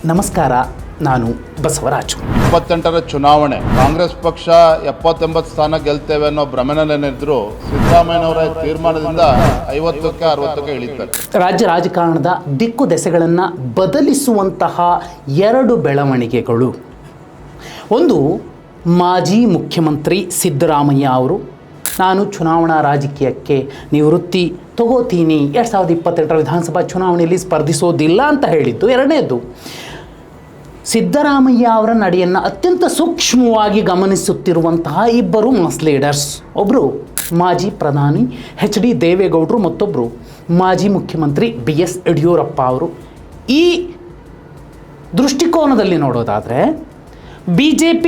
ನಮಸ್ಕಾರ, ನಾನು ಬಸವರಾಜು. 28ರ ಚುನಾವಣೆ ಕಾಂಗ್ರೆಸ್ ಪಕ್ಷ 70-80 ಸ್ಥಾನ ಗೆಲ್ತೇವೆ ಅನ್ನೋ ಭ್ರಮೆನಲ್ಲೇನಿದ್ರು ಸಿದ್ದರಾಮಯ್ಯನವರ ತೀರ್ಮಾನದಿಂದ 50ಕ್ಕೆ 60ಕ್ಕೆ ಇಳಿತಾರೆ. ರಾಜ್ಯ ರಾಜಕಾರಣದ ದಿಕ್ಕು ದೆಸೆಗಳನ್ನು ಬದಲಿಸುವಂತಹ ಎರಡು ಬೆಳವಣಿಗೆಗಳು. ಒಂದು, ಮಾಜಿ ಮುಖ್ಯಮಂತ್ರಿ ಸಿದ್ದರಾಮಯ್ಯ ಅವರು ನಾನು ಚುನಾವಣಾ ರಾಜಕೀಯಕ್ಕೆ ನಿವೃತ್ತಿ ತಗೋತೀನಿ, 2028ರ ವಿಧಾನಸಭಾ ಚುನಾವಣೆಯಲ್ಲಿ ಸ್ಪರ್ಧಿಸೋದಿಲ್ಲ ಅಂತ ಹೇಳಿದ್ದು. ಎರಡನೇದು, ಸಿದ್ದರಾಮಯ್ಯ ಅವರ ನಡೆಯನ್ನು ಅತ್ಯಂತ ಸೂಕ್ಷ್ಮವಾಗಿ ಗಮನಿಸುತ್ತಿರುವಂತಹ ಇಬ್ಬರು ಮಾಸ್ ಲೀಡರ್ಸ್. ಒಬ್ಬರು ಮಾಜಿ ಪ್ರಧಾನಿ HD ದೇವೇಗೌಡರು, ಮತ್ತೊಬ್ಬರು ಮಾಜಿ ಮುಖ್ಯಮಂತ್ರಿ BS ಯಡಿಯೂರಪ್ಪ ಅವರು. ಈ ದೃಷ್ಟಿಕೋನದಲ್ಲಿ ನೋಡೋದಾದರೆ BJP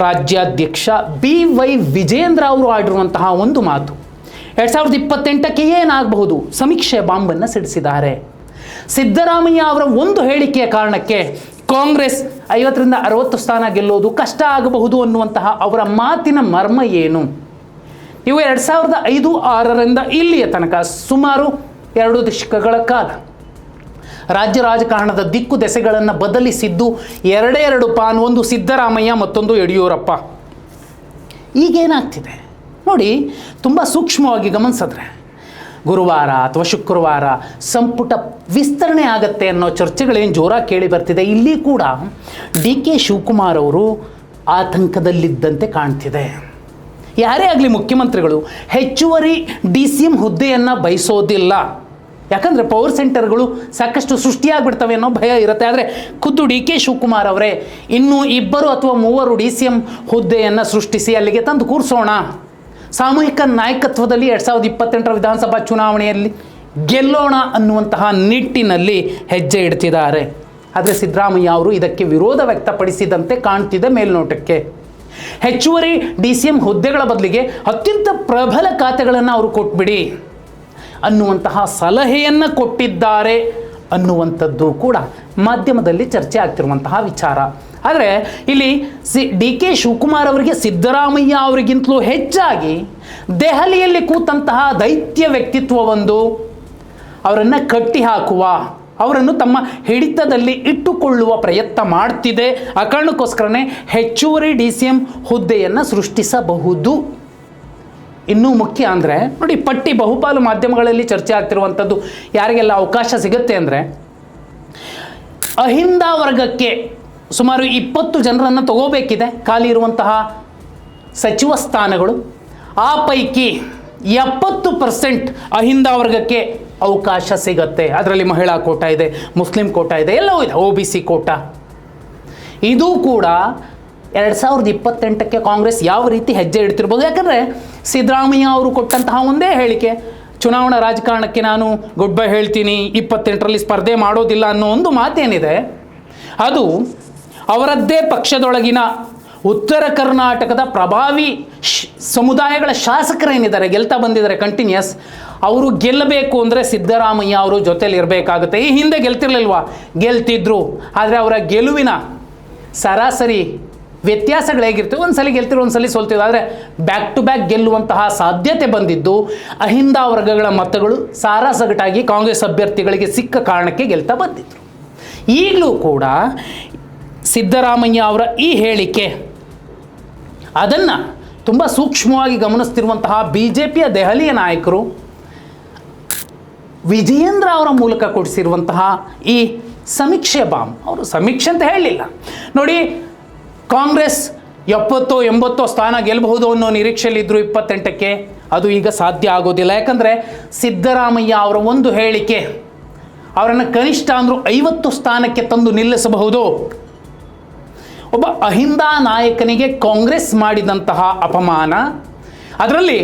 ರಾಜ್ಯಾಧ್ಯಕ್ಷ BY ವಿಜೇಂದ್ರ ಅವರು ಆಡಿರುವಂತಹ ಒಂದು ಮಾತು 2028ಕ್ಕೆ ಏನಾಗಬಹುದು ಸಮೀಕ್ಷೆ ಬಾಂಬನ್ನು ಸಿಡಿಸಿದ್ದಾರೆ. ಸಿದ್ದರಾಮಯ್ಯ ಅವರ ಒಂದು ಹೇಳಿಕೆಯ ಕಾರಣಕ್ಕೆ ಕಾಂಗ್ರೆಸ್ 50ರಿಂದ 60 ಸ್ಥಾನ ಗೆಲ್ಲೋದು ಕಷ್ಟ ಆಗಬಹುದು ಅನ್ನುವಂತಹ ಅವರ ಮಾತಿನ ಮರ್ಮ ಏನು? ಇವು 2005-6ರಿಂದ ಇಲ್ಲಿಯ ತನಕ ಸುಮಾರು 2 ದಶಕಗಳ ಕಾಲ ರಾಜ್ಯ ರಾಜಕಾರಣದ ದಿಕ್ಕು ದೆಸೆಗಳನ್ನು ಬದಲಿಸಿದ್ದು ಎರಡು ಪಾನ್, ಒಂದು ಸಿದ್ದರಾಮಯ್ಯ, ಮತ್ತೊಂದು ಯಡಿಯೂರಪ್ಪ. ಈಗೇನಾಗ್ತಿದೆ ನೋಡಿ, ತುಂಬ ಸೂಕ್ಷ್ಮವಾಗಿ ಗಮನಿಸಿದ್ರೆ ಗುರುವಾರ ಅಥವಾ ಶುಕ್ರವಾರ ಸಂಪುಟ ವಿಸ್ತರಣೆ ಆಗತ್ತೆ ಅನ್ನೋ ಚರ್ಚೆಗಳೇನು ಜೋರಾಗಿ ಕೇಳಿ ಬರ್ತಿದೆ. ಇಲ್ಲಿ ಕೂಡ DK ಶಿವಕುಮಾರ್ ಅವರು ಆತಂಕದಲ್ಲಿದ್ದಂತೆ ಕಾಣ್ತಿದೆ. ಯಾರೇ ಆಗಲಿ ಮುಖ್ಯಮಂತ್ರಿಗಳು ಹೆಚ್ಚುವರಿ DCM ಹುದ್ದೆಯನ್ನು ಬಯಸೋದಿಲ್ಲ. ಯಾಕಂದರೆ ಪವರ್ ಸೆಂಟರ್ಗಳು ಸಾಕಷ್ಟು ಸೃಷ್ಟಿಯಾಗ್ಬಿಡ್ತವೆ ಅನ್ನೋ ಭಯ ಇರುತ್ತೆ. ಆದರೆ ಖುದ್ದು DK ಶಿವಕುಮಾರ್ ಅವರೇ ಇನ್ನೂ 2 ಅಥವಾ 3 DCM ಹುದ್ದೆಯನ್ನು ಸೃಷ್ಟಿಸಿ ಅಲ್ಲಿಗೆ ತಂದು ಕೂರಿಸೋಣ, ಸಾಮೂಹಿಕ ನಾಯಕತ್ವದಲ್ಲಿ 2028ರ ವಿಧಾನಸಭಾ ಚುನಾವಣೆಯಲ್ಲಿ ಗೆಲ್ಲೋಣ ಅನ್ನುವಂತಹ ನಿಟ್ಟಿನಲ್ಲಿ ಹೆಜ್ಜೆ ಇಡ್ತಿದ್ದಾರೆ. ಆದರೆ ಸಿದ್ದರಾಮಯ್ಯ ಅವರು ಇದಕ್ಕೆ ವಿರೋಧ ವ್ಯಕ್ತಪಡಿಸಿದಂತೆ ಕಾಣ್ತಿದೆ ಮೇಲ್ನೋಟಕ್ಕೆ. ಹೆಚ್ಚುವರಿ DCM ಹುದ್ದೆಗಳ ಬದಲಿಗೆ ಅತ್ಯಂತ ಪ್ರಬಲ ಖಾತೆಗಳನ್ನು ಅವರು ಕೊಟ್ಬಿಡಿ ಅನ್ನುವಂತಹ ಸಲಹೆಯನ್ನು ಕೊಟ್ಟಿದ್ದಾರೆ ಅನ್ನುವಂಥದ್ದು ಕೂಡ ಮಾಧ್ಯಮದಲ್ಲಿ ಚರ್ಚೆ ಆಗ್ತಿರುವಂತಹ ವಿಚಾರ. ಆದರೆ ಇಲ್ಲಿ DK ಶಿವಕುಮಾರ್ ಅವರಿಗೆ ಸಿದ್ದರಾಮಯ್ಯ ಅವರಿಗಿಂತಲೂ ಹೆಚ್ಚಾಗಿ ದೆಹಲಿಯಲ್ಲಿ ಕೂತಂತಹ ದೈತ್ಯ ವ್ಯಕ್ತಿತ್ವವೊಂದು ಅವರನ್ನು ಕಟ್ಟಿ ಹಾಕುವ, ಅವರನ್ನು ತಮ್ಮ ಹಿಡಿತದಲ್ಲಿ ಇಟ್ಟುಕೊಳ್ಳುವ ಪ್ರಯತ್ನ ಮಾಡ್ತಿದೆ. ಆ ಕಾರಣಕ್ಕೋಸ್ಕರನೇ ಹೆಚ್ಚುವರಿ DCM ಹುದ್ದೆಯನ್ನು ಸೃಷ್ಟಿಸಬಹುದು. ಇನ್ನೂ ಮುಖ್ಯ ಅಂದರೆ ನೋಡಿ, ಪಟ್ಟಿ ಬಹುಪಾಲು ಮಾಧ್ಯಮಗಳಲ್ಲಿ ಚರ್ಚೆ ಆಗ್ತಿರುವಂಥದ್ದು ಯಾರಿಗೆಲ್ಲ ಅವಕಾಶ ಸಿಗುತ್ತೆ ಅಂದರೆ ಅಹಿಂದ ವರ್ಗಕ್ಕೆ ಸುಮಾರು 20 ಜನರನ್ನು ತಗೋಬೇಕಿದೆ ಖಾಲಿ ಇರುವಂತಹ ಸಚಿವ ಸ್ಥಾನಗಳು. ಆ ಪೈಕಿ 70% ಅಹಿಂದ ವರ್ಗಕ್ಕೆ ಅವಕಾಶ ಸಿಗತ್ತೆ. ಅದರಲ್ಲಿ ಮಹಿಳಾ ಕೋಟಾ ಇದೆ, ಮುಸ್ಲಿಂ ಕೋಟಾ ಇದೆ, ಎಲ್ಲವೂ ಇದೆ, OBC ಕೋಟಾ. ಇದು ಕೂಡ 2028ಕ್ಕೆ ಕಾಂಗ್ರೆಸ್ ಯಾವ ರೀತಿ ಹೆಜ್ಜೆ ಇಡ್ತಿರ್ಬೋದು. ಯಾಕಂದರೆ ಸಿದ್ದರಾಮಯ್ಯ ಅವರು ಕೊಟ್ಟಂತಹ ಒಂದೇ ಹೇಳಿಕೆ, ಚುನಾವಣಾ ರಾಜಕಾರಣಕ್ಕೆ ನಾನು ಗುಡ್ ಬೈ ಹೇಳ್ತೀನಿ, 28ರಲ್ಲಿ ಸ್ಪರ್ಧೆ ಮಾಡೋದಿಲ್ಲ ಅನ್ನೋ ಒಂದು ಮಾತೇನಿದೆ, ಅದು ಅವರದ್ದೇ ಪಕ್ಷದೊಳಗಿನ ಉತ್ತರ ಕರ್ನಾಟಕದ ಪ್ರಭಾವಿ ಸಮುದಾಯಗಳ ಶಾಸಕರೇನಿದ್ದಾರೆ, ಗೆಲ್ತಾ ಬಂದಿದ್ದಾರೆ ಕಂಟಿನ್ಯೂಸ್, ಅವರು ಗೆಲ್ಲಬೇಕು ಅಂದರೆ ಸಿದ್ದರಾಮಯ್ಯ ಅವರು ಜೊತೆಲಿ ಇರಬೇಕಾಗುತ್ತೆ. ಈ ಹಿಂದೆ ಗೆಲ್ತಿರ್ಲಿಲ್ವಾ? ಗೆಲ್ತಿದ್ರು. ಆದರೆ ಅವರ ಗೆಲುವಿನ ಸರಾಸರಿ ವ್ಯತ್ಯಾಸಗಳು ಹೇಗಿರ್ತವೆ? ಒಂದು ಸಲ ಗೆಲ್ತಿರೋ, ಒಂದು ಸಲ ಸೋಲ್ತಿದ್ರು. ಆದರೆ ಬ್ಯಾಕ್ ಟು ಬ್ಯಾಕ್ ಗೆಲ್ಲುವಂತಹ ಸಾಧ್ಯತೆ ಬಂದಿದ್ದು ಅಹಿಂದ ವರ್ಗಗಳ ಮತಗಳು ಸಾರಾಸಗಟಾಗಿ ಕಾಂಗ್ರೆಸ್ ಅಭ್ಯರ್ಥಿಗಳಿಗೆ ಸಿಕ್ಕ ಕಾರಣಕ್ಕೆ ಗೆಲ್ತಾ ಬಂದಿದ್ರು. ಈಗಲೂ ಕೂಡ ಸಿದ್ದರಾಮಯ್ಯ ಅವರ ಈ ಹೇಳಿಕೆ, ಅದನ್ನು ತುಂಬ ಸೂಕ್ಷ್ಮವಾಗಿ ಗಮನಿಸ್ತಿರುವಂತಹ BJPಯ ದೆಹಲಿಯ ನಾಯಕರು ವಿಜಯೇಂದ್ರ ಅವರ ಮೂಲಕ ಕೊಡಿಸಿರುವಂತಹ ಈ ಸಮೀಕ್ಷೆ ಬಾಂಬ್, ಅವರು ಸಮೀಕ್ಷೆ ಅಂತ ಹೇಳಲಿಲ್ಲ ನೋಡಿ, ಕಾಂಗ್ರೆಸ್ 70-80 ಸ್ಥಾನ ಗೆಲ್ಲಬಹುದು ಅನ್ನೋ ನಿರೀಕ್ಷೆಯಲ್ಲಿದ್ದರು 28ಕ್ಕೆ. ಅದು ಈಗ ಸಾಧ್ಯ ಆಗೋದಿಲ್ಲ. ಯಾಕಂದರೆ ಸಿದ್ದರಾಮಯ್ಯ ಅವರ ಒಂದು ಹೇಳಿಕೆ ಅವರನ್ನು ಕನಿಷ್ಠ ಅಂದರೂ 50 ಸ್ಥಾನಕ್ಕೆ ತಂದು ನಿಲ್ಲಿಸಬಹುದು. ಒಬ್ಬ ಅಹಿಂದ ನಾಯಕನಿಗೆ ಕಾಂಗ್ರೆಸ್ ಮಾಡಿದಂತಹ ಅಪಮಾನ, ಅದರಲ್ಲಿ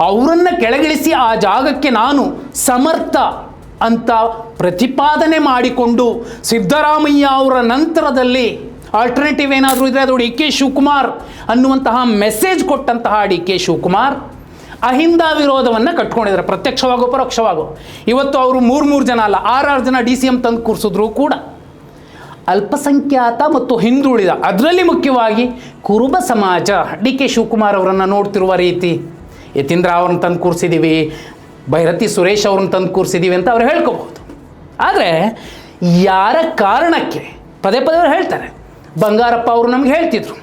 ಅವರನ್ನು ಕೆಳಗಿಳಿಸಿ ಆ ಜಾಗಕ್ಕೆ ನಾನು ಸಮರ್ಥ ಅಂತ ಪ್ರತಿಪಾದನೆ ಮಾಡಿಕೊಂಡು ಸಿದ್ದರಾಮಯ್ಯ ಅವರ ನಂತರದಲ್ಲಿ ಆಲ್ಟರ್ನೇಟಿವ್ ಏನಾದರೂ ಇದ್ದರೆ ಅದು DK ಶಿವಕುಮಾರ್ ಅನ್ನುವಂತಹ ಮೆಸೇಜ್ ಕೊಟ್ಟಂತಹ DK ಶಿವಕುಮಾರ್ ಅಹಿಂದ ವಿರೋಧವನ್ನು ಕಟ್ಕೊಂಡಿದ್ದಾರೆ, ಪ್ರತ್ಯಕ್ಷವಾಗೋ ಪರೋಕ್ಷವಾಗೋ. ಇವತ್ತು ಅವರು 3 ಜನ ಅಲ್ಲ, 6 ಜನ DCM ತಂದು ಕೂರಿಸಿದ್ರು ಕೂಡ ಅಲ್ಪಸಂಖ್ಯಾತ ಮತ್ತು ಹಿಂದುಳಿದ, ಅದರಲ್ಲಿ ಮುಖ್ಯವಾಗಿ ಕುರುಬ ಸಮಾಜ DK ಶಿವಕುಮಾರ್ ಅವರನ್ನು ನೋಡ್ತಿರುವ ರೀತಿ, ಯತೀಂದ್ರ ಅವ್ರನ್ನ ತಂದು ಕೂರಿಸಿದ್ದೀವಿ, ಭೈರತಿ ಸುರೇಶ್ ಅವ್ರನ್ನ ತಂದು ಕೂರಿಸಿದ್ದೀವಿ ಅಂತ ಅವ್ರು ಹೇಳ್ಕೋಬಹುದು. ಆದರೆ ಯಾರ ಕಾರಣಕ್ಕೆ ಪದೇ ಪದೇ ಅವ್ರು ಹೇಳ್ತಾರೆ. ಬಂಗಾರಪ್ಪ ಅವರು ನಮ್ಗೆ ಹೇಳ್ತಿದ್ರು,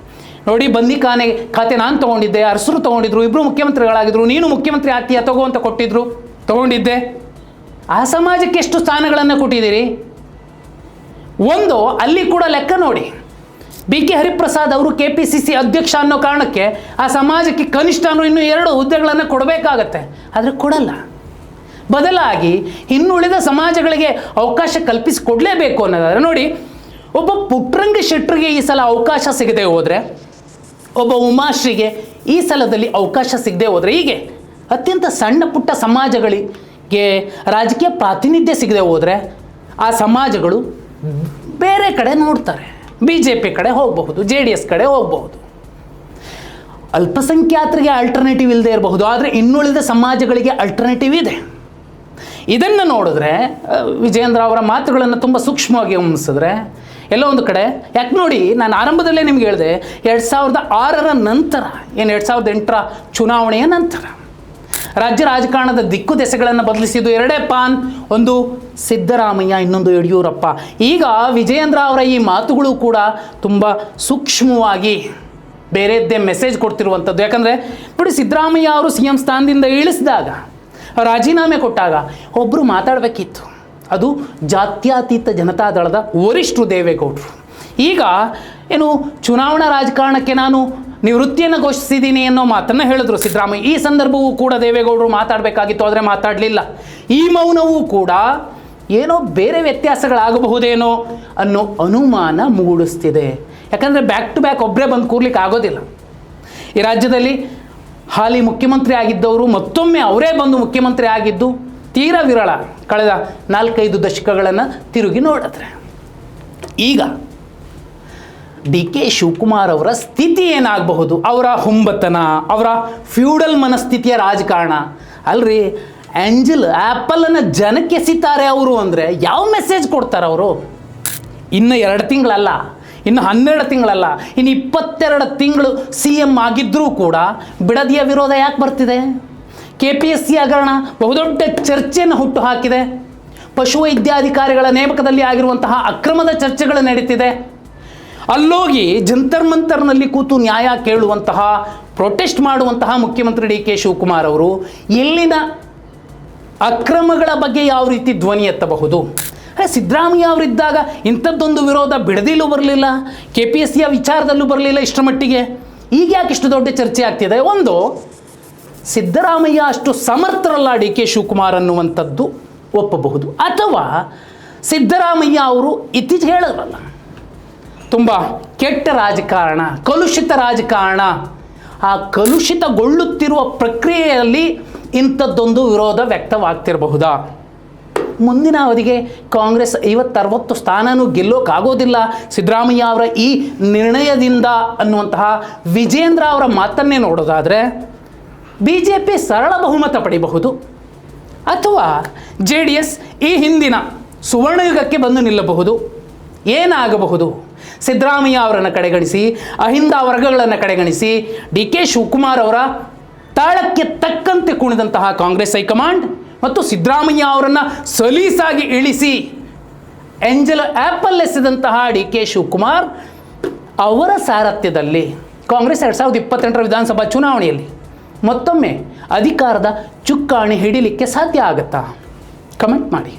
ನೋಡಿ ಖಾತೆ ನಾನು ತೊಗೊಂಡಿದ್ದೆ, ಅರಸರು ತೊಗೊಂಡಿದ್ರು, ಇಬ್ಬರು ಮುಖ್ಯಮಂತ್ರಿಗಳಾಗಿದ್ರು, ನೀನು ಮುಖ್ಯಮಂತ್ರಿ ಆಗ್ತೀಯ ತಗೋ ಅಂತ ಕೊಟ್ಟಿದ್ರು, ತೊಗೊಂಡಿದ್ದೆ. ಆ ಸಮಾಜಕ್ಕೆ ಎಷ್ಟು ಸ್ಥಾನಗಳನ್ನು ಕೊಟ್ಟಿದ್ದೀರಿ? ಒಂದು ಅಲ್ಲಿ ಕೂಡ ಲೆಕ್ಕ ನೋಡಿ. BK ಹರಿಪ್ರಸಾದ್ ಅವರು KPCC ಅಧ್ಯಕ್ಷ ಅನ್ನೋ ಕಾರಣಕ್ಕೆ ಆ ಸಮಾಜಕ್ಕೆ ಕನಿಷ್ಠ ಇನ್ನೂ 2 ಹುದ್ದೆಗಳನ್ನು ಕೊಡಬೇಕಾಗತ್ತೆ, ಆದರೆ ಕೊಡಲ್ಲ. ಬದಲಾಗಿ ಇನ್ನುಳಿದ ಸಮಾಜಗಳಿಗೆ ಅವಕಾಶ ಕಲ್ಪಿಸಿಕೊಡಲೇಬೇಕು ಅನ್ನೋದಾದರೆ ನೋಡಿ, ಒಬ್ಬ ಪುಟ್ಟರಂಗ ಶೆಟ್ಟರಿಗೆ ಈ ಸಲ ಅವಕಾಶ ಸಿಗದೆ ಹೋದರೆ, ಒಬ್ಬ ಉಮಾಶ್ರೀಗೆ ಈ ಸಲದಲ್ಲಿ ಅವಕಾಶ ಸಿಗದೆ ಹೋದರೆ, ಹೀಗೆ ಅತ್ಯಂತ ಸಣ್ಣ ಪುಟ್ಟ ಸಮಾಜಗಳಿಗೆ ರಾಜಕೀಯ ಪ್ರಾತಿನಿಧ್ಯ ಸಿಗದೆ ಹೋದರೆ ಆ ಸಮಾಜಗಳು ಬೇರೆ ಕಡೆ ನೋಡ್ತಾರೆ. BJP ಕಡೆ ಹೋಗಬಹುದು, JDS ಕಡೆ ಹೋಗಬಹುದು. ಅಲ್ಪಸಂಖ್ಯಾತರಿಗೆ ಆಲ್ಟರ್ನೇಟಿವ್ ಇಲ್ಲದೆ ಇರಬಹುದು, ಆದರೆ ಇನ್ನುಳಿದ ಸಮಾಜಗಳಿಗೆ ಆಲ್ಟರ್ನೇಟಿವ್ ಇದೆ. ಇದನ್ನು ನೋಡಿದ್ರೆ ವಿಜಯೇಂದ್ರ ಅವರ ಮಾತುಗಳನ್ನು ತುಂಬ ಸೂಕ್ಷ್ಮವಾಗಿ ಗಮನಿಸಿದ್ರೆ ಎಲ್ಲೋ ಒಂದು ಕಡೆ, ಯಾಕೆ ನೋಡಿ, ನಾನು ಆರಂಭದಲ್ಲೇ ನಿಮ್ಗೆ ಹೇಳಿದೆ 2006ರ ನಂತರ, ಏನು 2008ರ ಚುನಾವಣೆಯ ನಂತರ ರಾಜ್ಯ ರಾಜಕಾರಣದ ದಿಕ್ಕು ದೆಸೆಗಳನ್ನು ಬದಲಿಸಿದ್ದು 2 ಪಾನ್, ಒಂದು ಸಿದ್ದರಾಮಯ್ಯ, ಇನ್ನೊಂದು ಯಡಿಯೂರಪ್ಪ. ಈಗ ವಿಜಯೇಂದ್ರ ಅವರ ಈ ಮಾತುಗಳು ಕೂಡ ತುಂಬ ಸೂಕ್ಷ್ಮವಾಗಿ ಬೇರೆದ್ದೇ ಮೆಸೇಜ್ ಕೊಡ್ತಿರುವಂಥದ್ದು. ಯಾಕಂದರೆ ನೋಡಿ, ಸಿದ್ದರಾಮಯ್ಯ ಅವರು CM ಸ್ಥಾನದಿಂದ ಇಳಿಸಿದಾಗ, ರಾಜೀನಾಮೆ ಕೊಟ್ಟಾಗ ಒಬ್ಬರು ಮಾತಾಡಬೇಕಿತ್ತು, ಅದು ಜಾತ್ಯತೀತ ಜನತಾದಳದ ವರಿಷ್ಠರು ದೇವೇಗೌಡರು. ಈಗ ಏನು ಚುನಾವಣಾ ರಾಜಕಾರಣಕ್ಕೆ ನಾನು ನಿವೃತ್ತಿಯನ್ನು ಘೋಷಿಸಿದ್ದೀನಿ ಅನ್ನೋ ಮಾತನ್ನು ಹೇಳಿದ್ರು ಸಿದ್ದರಾಮಯ್ಯ. ಈ ಸಂದರ್ಭವೂ ಕೂಡ ದೇವೇಗೌಡರು ಮಾತಾಡಬೇಕಾಗಿತ್ತು, ಆದರೆ ಮಾತಾಡಲಿಲ್ಲ. ಈ ಮೌನವೂ ಕೂಡ ಏನೋ ಬೇರೆ ವ್ಯತ್ಯಾಸಗಳಾಗಬಹುದೇನೋ ಅನ್ನೋ ಅನುಮಾನ ಮೂಡಿಸ್ತಿದೆ. ಯಾಕಂದರೆ ಬ್ಯಾಕ್ ಟು ಬ್ಯಾಕ್ ಒಬ್ಬರೇ ಬಂದು ಕೂರ್ಲಿಕ್ಕೆ ಆಗೋದಿಲ್ಲ. ಈ ರಾಜ್ಯದಲ್ಲಿ ಹಾಲಿ ಮುಖ್ಯಮಂತ್ರಿ ಆಗಿದ್ದವರು ಮತ್ತೊಮ್ಮೆ ಅವರೇ ಬಂದು ಮುಖ್ಯಮಂತ್ರಿ ಆಗಿದ್ದು ತೀರಾ ವಿರಳ, ಕಳೆದ 4-5 ದಶಕಗಳನ್ನು ತಿರುಗಿ ನೋಡಿದ್ರೆ. ಈಗ DK ಶಿವಕುಮಾರ್ ಅವರ ಸ್ಥಿತಿ ಏನಾಗಬಹುದು? ಅವರ ಹುಂಬತನ, ಅವರ ಫ್ಯೂಡಲ್ ಮನಸ್ಥಿತಿಯ ರಾಜಕಾರಣ ಅಲ್ರಿ. ಆ್ಯಪಲನ್ನು ಜನಕ್ಕೆ ಎಸಿತಾರೆ ಅವರು ಅಂದರೆ ಯಾವ ಮೆಸೇಜ್ ಕೊಡ್ತಾರೆ ಅವರು? ಇನ್ನು 2 ತಿಂಗಳಲ್ಲ, ಇನ್ನು 12 ತಿಂಗಳಲ್ಲ, ಇನ್ನು 22 ತಿಂಗಳು CM ಆಗಿದ್ದರೂ ಕೂಡ ಬಿಡದಿಯ ವಿರೋಧ ಯಾಕೆ ಬರ್ತಿದೆ? KPSC ಹಗರಣ ಬಹುದೊಡ್ಡ ಚರ್ಚೆಯನ್ನು ಹುಟ್ಟು ಹಾಕಿದೆ. ಪಶುವೈದ್ಯಾಧಿಕಾರಿಗಳ ನೇಮಕದಲ್ಲಿ ಆಗಿರುವಂತಹ ಅಕ್ರಮದ ಚರ್ಚೆಗಳು ನಡೀತಿದೆ. ಅಲ್ಲೋಗಿ ಜಂತರ್ ಮಂತರ್ನಲ್ಲಿ ಕೂತು ನ್ಯಾಯ ಕೇಳುವಂತಹ, ಪ್ರೊಟೆಸ್ಟ್ ಮಾಡುವಂತಹ ಮುಖ್ಯಮಂತ್ರಿ DK ಶಿವಕುಮಾರ್ ಅವರು ಇಲ್ಲಿನ ಅಕ್ರಮಗಳ ಬಗ್ಗೆ ಯಾವ ರೀತಿ ಧ್ವನಿ ಎತ್ತಬಹುದು? ಸಿದ್ದರಾಮಯ್ಯ ಅವರಿದ್ದಾಗ ಇಂಥದ್ದೊಂದು ವಿರೋಧ ಬಿಡದಿಲ್ಲೂ ಬರಲಿಲ್ಲ, KPSCಯ ವಿಚಾರದಲ್ಲೂ ಬರಲಿಲ್ಲ ಇಷ್ಟರ ಮಟ್ಟಿಗೆ. ಈಗ ಯಾಕೆ ಇಷ್ಟು ದೊಡ್ಡ ಚರ್ಚೆ ಆಗ್ತಿದೆ? ಒಂದು, ಸಿದ್ದರಾಮಯ್ಯ ಅಷ್ಟು ಸಮರ್ಥರಲ್ಲ DK ಶಿವಕುಮಾರ್ ಅನ್ನುವಂಥದ್ದು ಒಪ್ಪಬಹುದು. ಅಥವಾ ಸಿದ್ದರಾಮಯ್ಯ ಅವರು ಇತ್ತೀಚೆಗೆ ಹೇಳೋರಲ್ಲ, ತುಂಬ ಕೆಟ್ಟ ರಾಜಕಾರಣ, ಕಲುಷಿತ ರಾಜಕಾರಣ, ಆ ಕಲುಷಿತಗೊಳ್ಳುತ್ತಿರುವ ಪ್ರಕ್ರಿಯೆಯಲ್ಲಿ ಇಂಥದ್ದೊಂದು ವಿರೋಧ ವ್ಯಕ್ತವಾಗ್ತಿರಬಹುದಾ? ಮುಂದಿನ ಅವಧಿಗೆ ಕಾಂಗ್ರೆಸ್ 50-60 ಸ್ಥಾನನೂ ಗೆಲ್ಲೋಕ್ಕಾಗೋದಿಲ್ಲ ಸಿದ್ದರಾಮಯ್ಯ ಅವರ ಈ ನಿರ್ಣಯದಿಂದ ಅನ್ನುವಂತಹ ವಿಜೇಂದ್ರ ಅವರ ಮಾತನ್ನೇ ನೋಡೋದಾದರೆ BJP ಸರಳ ಬಹುಮತ ಪಡೆಯಬಹುದು, ಅಥವಾ JDS ಈ ಹಿಂದಿನ ಸುವರ್ಣಯುಗಕ್ಕೆ ಬಂದು ನಿಲ್ಲಬಹುದು. ಏನಾಗಬಹುದು? ಸಿದ್ದರಾಮಯ್ಯ ಅವರನ್ನು ಕಡೆಗಣಿಸಿ, ಅಹಿಂದ ವರ್ಗಗಳನ್ನು ಕಡೆಗಣಿಸಿ, DK ಶಿವಕುಮಾರ್ ಅವರ ತಾಳಕ್ಕೆ ತಕ್ಕಂತೆ ಕುಣಿದಂತಹ ಕಾಂಗ್ರೆಸ್ ಹೈಕಮಾಂಡ್ ಮತ್ತು ಸಿದ್ದರಾಮಯ್ಯ ಅವರನ್ನು ಸಲೀಸಾಗಿ ಇಳಿಸಿ ಆ್ಯಪಲ್ ಎಸೆದಂತಹ DK ಶಿವಕುಮಾರ್ ಅವರ ಸಾರಥ್ಯದಲ್ಲಿ ಕಾಂಗ್ರೆಸ್ 2028ರ ವಿಧಾನಸಭಾ ಚುನಾವಣೆಯಲ್ಲಿ ಮತ್ತೊಮ್ಮೆ ಅಧಿಕಾರದ ಚುಕ್ಕಾಣಿ ಹಿಡಿಲಿಕ್ಕೆ ಸಾಧ್ಯ ಆಗುತ್ತಾ? ಕಮೆಂಟ್ ಮಾಡಿ.